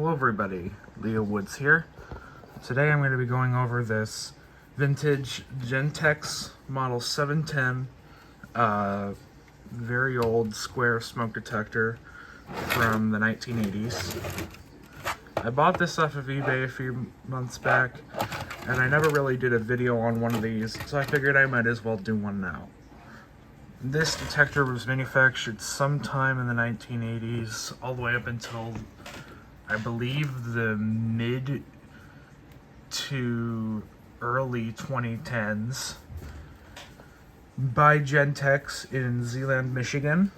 Hello everybody, Leo Woods here. Today I'm going to be going over this vintage Gentex Model 710, very old square smoke detector from the 1980s. I bought this off of eBay a few months back, and I never really did a video on one of these, so I figured I might as well do one now. This detector was manufactured sometime in the 1980s, all the way up until I believe the mid to early 2010s by Gentex in Zeeland, Michigan.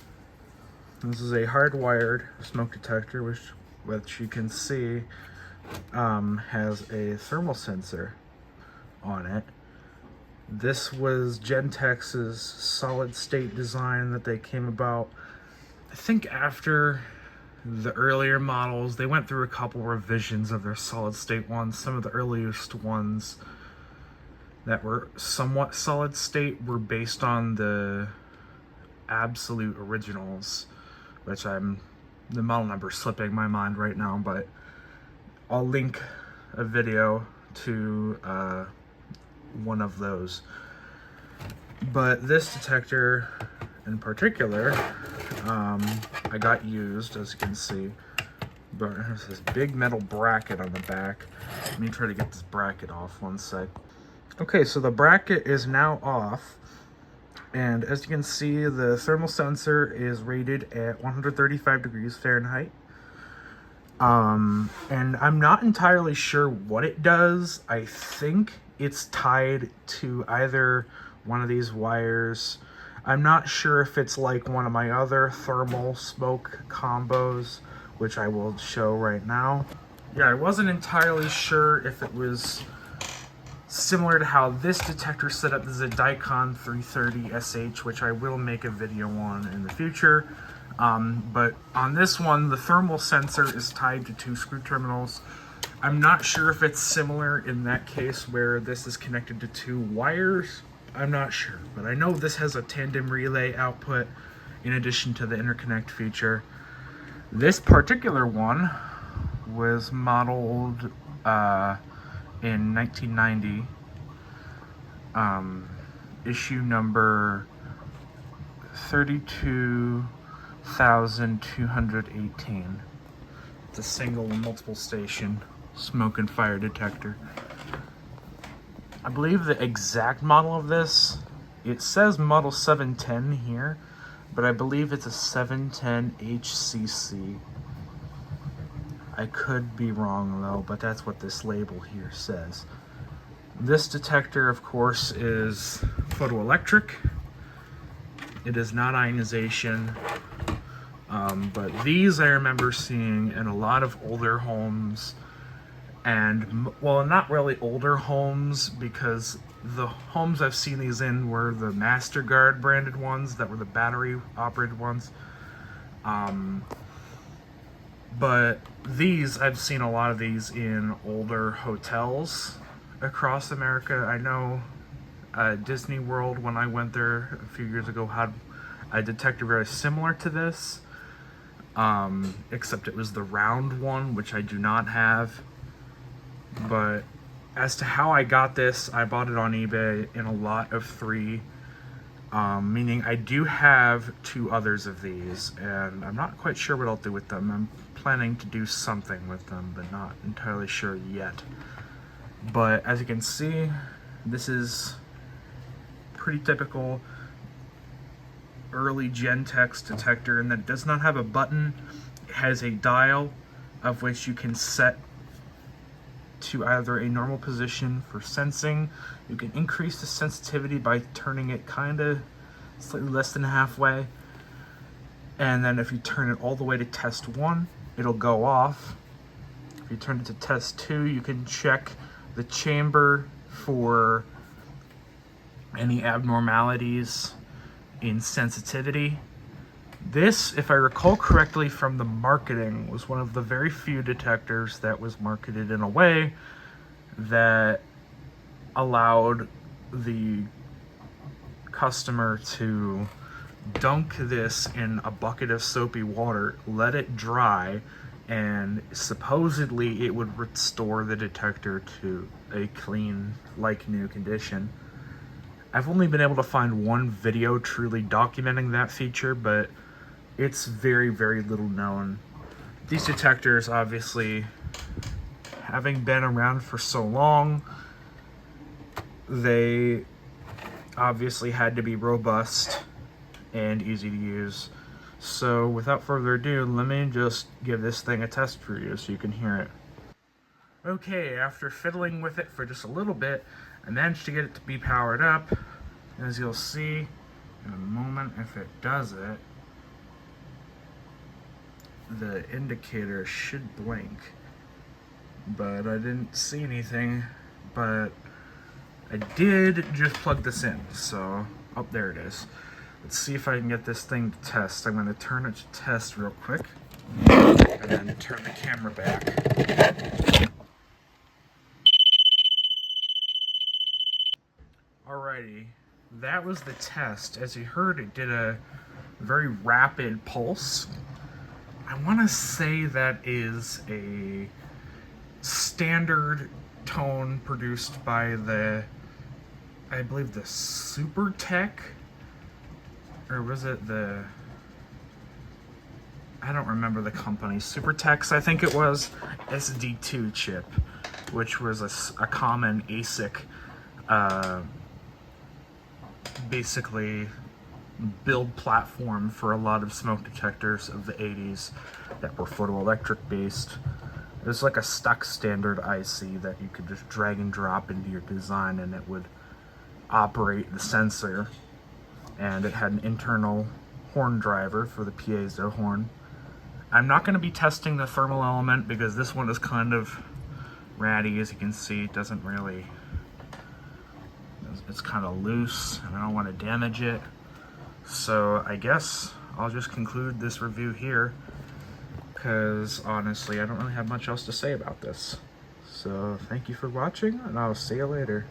This is a hardwired smoke detector, which you can see has a thermal sensor on it. This was Gentex's solid state design that they came about, I think, after the earlier models. They went through a couple revisions of their solid state ones. Some of the earliest ones that were somewhat solid state were based on the absolute originals, which the model number slipping my mind right now, but I'll link a video to one of those. But this detector in particular, I got used, as you can see, but there's this big metal bracket on the back. Let me try to get this bracket off one sec. Okay, so the bracket is now off, and as you can see, the thermal sensor is rated at 135 degrees Fahrenheit. And I'm not entirely sure what it does. I think it's tied to either one of these wires. I'm not sure if it's like one of my other thermal smoke combos, which I will show right now. Yeah, I wasn't entirely sure if it was similar to how this detector set up. This is a Dicon 330 SH, which I will make a video on in the future. But on this one, the thermal sensor is tied to two screw terminals. I'm not sure if it's similar in that case where this is connected to two wires. I'm not sure, but I know this has a tandem relay output in addition to the interconnect feature. This particular one was modeled in 1990, issue number 32,218. It's a single and multiple station smoke and fire detector. I believe the exact model of this, it says model 710 here, but I believe it's a 710 HCC. I could be wrong though, but that's what this label here says. This detector, of course, is photoelectric. It is not ionization, but these I remember seeing in a lot of older homes. And, well, not really older homes, because the homes I've seen these in were the Master Guard branded ones that were the battery operated ones. But these, I've seen a lot of these in older hotels across America. I know Disney World, when I went there a few years ago, had a detector very similar to this, except it was the round one, which I do not have. But as to how I got this, I bought it on eBay in a lot of 3, meaning I do have 2 others of these, and I'm not quite sure what I'll do with them. I'm planning to do something with them, but not entirely sure yet. But as you can see, this is pretty typical early Gentex detector, and that it does not have a button. It has a dial of which you can set to either a normal position for sensing. You can increase the sensitivity by turning it kind of slightly less than halfway, and then if you turn it all the way to test 1, it'll go off. If you turn it to test 2, you can check the chamber for any abnormalities in sensitivity. This, if I recall correctly from the marketing, was one of the very few detectors that was marketed in a way that allowed the customer to dunk this in a bucket of soapy water, let it dry, and supposedly it would restore the detector to a clean, like new condition. I've only been able to find one video truly documenting that feature, but it's very, very little known. These detectors, obviously, having been around for so long, they obviously had to be robust and easy to use. So without further ado, let me just give this thing a test for you so you can hear it. Okay, after fiddling with it for just a little bit, I managed to get it to be powered up. As you'll see in a moment, if it does it, the indicator should blink. But I didn't see anything, but I did just plug this in, so, oh, there it is. Let's see if I can get this thing to test. I'm going to turn it to test real quick, and then turn the camera back. Alrighty, that was the test. As you heard, it did a very rapid pulse. I want to say that is a standard tone produced by the, I believe, the Super Tech, or was it the, I don't remember the company, Supertex, I think it was, SD2 chip, which was a common ASIC, basically build platform for a lot of smoke detectors of the 80s that were photoelectric based. It was like a stock standard IC that you could just drag and drop into your design and it would operate the sensor. And it had an internal horn driver for the piezo horn. I'm not going to be testing the thermal element because this one is kind of ratty. As you can see, it doesn't really, it's kind of loose and I don't want to damage it. So I guess I'll just conclude this review here because honestly I don't really have much else to say about this. So thank you for watching and I'll see you later.